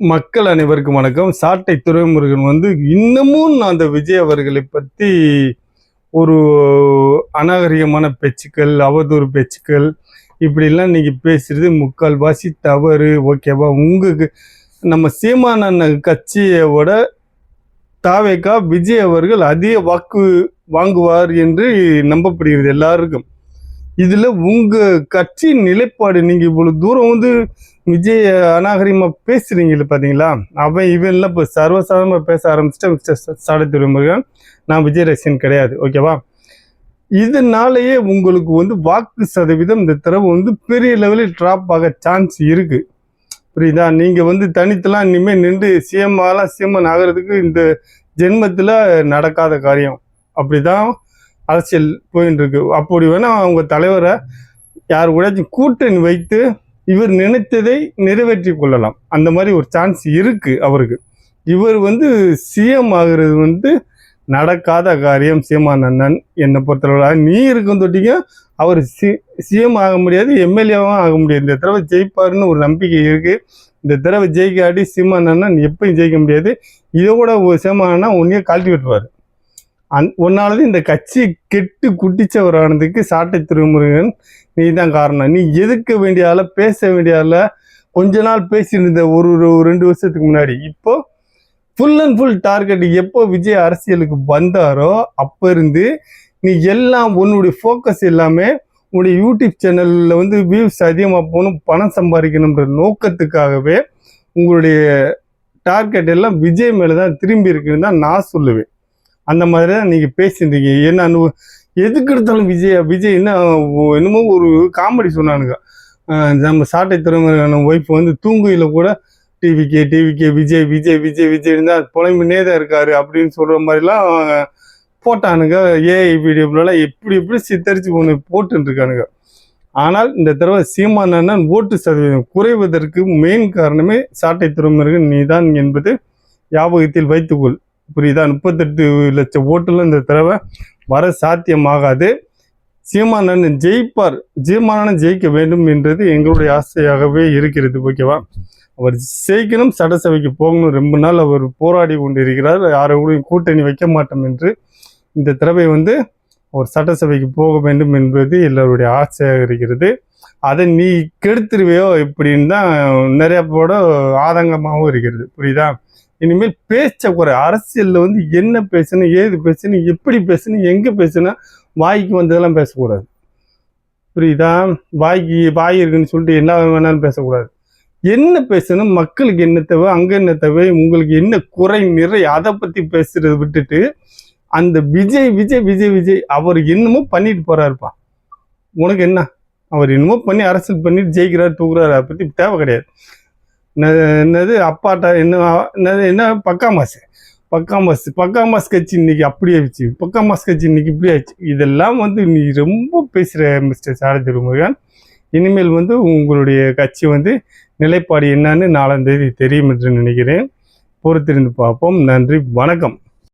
மக்கள் அனைவருக்கும் வணக்கம். சாட்டை துரைமுருகன் இன்னமும் அந்த விஜய் அவர்களை பற்றி ஒரு அநாகரிகமான பேச்சுக்கள், அவதூறு பேச்சுக்கள் இப்படிலாம் நீங்கள் பேசுறது முக்கால்வாசி தவறு. ஓகேவா? உங்களுக்கு நம்ம சீமான் கட்சியோட தாவேகா விஜய் அவர்கள் அதிக வாக்கு வாங்குவார் என்று நம்பப்படுகிறது எல்லாருக்கும். இதில் உங்கள் கட்சியின் நிலைப்பாடு, நீங்கள் இவ்வளவு தூரம் விஜய் அநாகரிகமாக பேசுகிறீங்களே பார்த்தீங்களா? அவன் இவன்லாம் இப்போ சர்வசாதாரணமாக பேச ஆரம்பிச்சுட்டு மிஸ்டர் சாட்டை துரைமுருகன் நான் விஜய் ரசிகன் கிடையாது. ஓகேவா? இதனாலேயே உங்களுக்கு வாக்கு சதவீதம் இந்த தடவை பெரிய லெவலில் ட்ராப் ஆக சான்ஸ் இருக்குது. புரியுதா? நீங்கள் தனித்தெல்லாம் இனிமேல் நின்று சிஎம் ஆகிறதுக்கு இந்த ஜென்மத்தில் நடக்காத காரியம். அப்படி தான் அரசியல் போயின்னு இருக்கு. அப்படி வேணால் அவங்க தலைவரை யார் கூட கூட்டணி வைத்து இவர் நினைத்ததை நிறைவேற்றி கொள்ளலாம். அந்த மாதிரி ஒரு சான்ஸ் இருக்கு அவருக்கு. இவர் சிஎம் ஆகிறது நடக்காத காரியம். சீமான் அண்ணன் என்னை பொறுத்தளவு நீ இருக்கும் தொட்டிங்க அவர் சிஎம் ஆக முடியாது, எம்எல்ஏவும் ஆக முடியாது. இந்த தடவை ஜெயிப்பாருன்னு ஒரு நம்பிக்கை இருக்கு. இந்த தடவை ஜெயிக்காட்டி சீமான் அண்ணன் எப்பயும் ஜெயிக்க முடியாது. இதை கூட சீமான் அண்ணா உன்னையே கழட்டி விட்டுருவார். ஒன்னாலது இந்த கட்சி கெட்டு குட்டிச்சவரானதுக்கு சாட்டை துரைமுருகன் நீ தான் காரணம். நீ எதுக்க வேண்டிய ஆள, பேச வேண்டிய ஆள கொஞ்ச நாள் பேசியிருந்த ஒரு 2 வருஷத்துக்கு முன்னாடி. இப்போ ஃபுல் அண்ட் ஃபுல் டார்கெட் எப்போ விஜய் அரசியலுக்கு வந்தாரோ அப்போ இருந்து நீ எல்லாம் உன்னுடைய ஃபோக்கஸ் எல்லாமே உன்னுடைய யூடியூப் சேனலில் வியூஸ் அதிகமாக போகணும், பணம் சம்பாதிக்கணுன்ற நோக்கத்துக்காகவே உங்களுடைய டார்கெட் எல்லாம் விஜய் மேலே தான் திரும்பி இருக்குன்னு தான் நான் சொல்லுவேன். அந்த மாதிரி தான் நீங்கள் பேசியிருந்தீங்க. என்ன எதுக்கு எடுத்தாலும் விஜய் என்னமோ ஒரு காமெடி சொன்னானுங்க. நம்ம சாட்டை துரைமுருகன் ஒய்ஃப் தூங்குயில கூட டிவிக்கே விஜய் விஜய் விஜய் விஜய்னு தான் புலம்பினே தான் இருக்காரு அப்படின்னு சொல்கிற மாதிரிலாம் போட்டானுங்க. ஏஐ வீடியோலாம் எப்படி சித்தரித்து ஒன்று போட்டுருக்கானுங்க. ஆனால் இந்த தடவை சீமான் அண்ணன் ஓட்டு சதவீதம் குறைவதற்கு மெயின் காரணமே சாட்டை துரைமுருகன் நீதான் என்பது ஞாபகத்தில் வைத்துக்கொள். புரியுதா? 38 லட்சம் ஓட்டுல இந்த தடவை வர சாத்தியமாகாது. சீமான் அண்ணன் ஜெயிப்பார். சீமான் அண்ணன் ஜெயிக்க வேண்டும் என்றது எங்களுடைய ஆசையாகவே இருக்கிறது. ஓகேவா? அவர் ஜெயிக்கணும், சட்டசபைக்கு போகணும். ரொம்ப நாள் அவர் போராடி கொண்டு இருக்கிறார். யாரோடையும் கூட்டணி வைக்க மாட்டோம் என்று. இந்த தடவை அவர் சட்டசபைக்கு போக வேண்டும் என்பது எல்லோருடைய ஆசையாக இருக்கிறது. அதை நீ கெடுத்துருவையோ இப்படின்னு தான் நிறைய போட ஆதங்கமாகவும் இருக்கிறது. புரியுதா? இனிமேல் பேச்ச குறை. அரசியலில் என்ன பேசணும், ஏது பேசணும், எப்படி பேசணும், எங்கே பேசணும், வாய்க்கு வந்ததெல்லாம் பேசக்கூடாது. புரியுதா? வாய் இருக்குன்னு சொல்லிட்டு என்ன வேணாலும் பேசக்கூடாது. என்ன பேசணும், மக்களுக்கு என்ன தேவை, அங்கே என்ன தேவை, உங்களுக்கு என்ன குறை நிறை, அதை பற்றி பேசுறதை விட்டுட்டு அந்த விஜய் விஜய் விஜய் விஜய் அவர் என்னமோ பண்ணிட்டு போறாருப்பா. உனக்கு என்ன? அவர் என்னமோ பண்ணி அரசியல் பண்ணிட்டு ஜெயிக்கிறாரு தூக்குறாரு. அதை பற்றி தேவை கிடையாது. என்னது அப்பாட்டா என்ன பக்காமாஸ் கட்சி இன்னைக்கு அப்படி ஆயிடுச்சு, பக்காமாஸ் கட்சி இன்னைக்கு இப்படி ஆயிடுச்சு. இதெல்லாம் நீ ரொம்ப பேசுகிற மிஸ்டர் சாட்டை துரைமுருகன். இனிமேல் உங்களுடைய கட்சி நிலைப்பாடு என்னன்னு 4ஆம் தேதி தெரியும் என்று நினைக்கிறேன். பொறுத்திருந்து பார்ப்போம். நன்றி, வணக்கம்.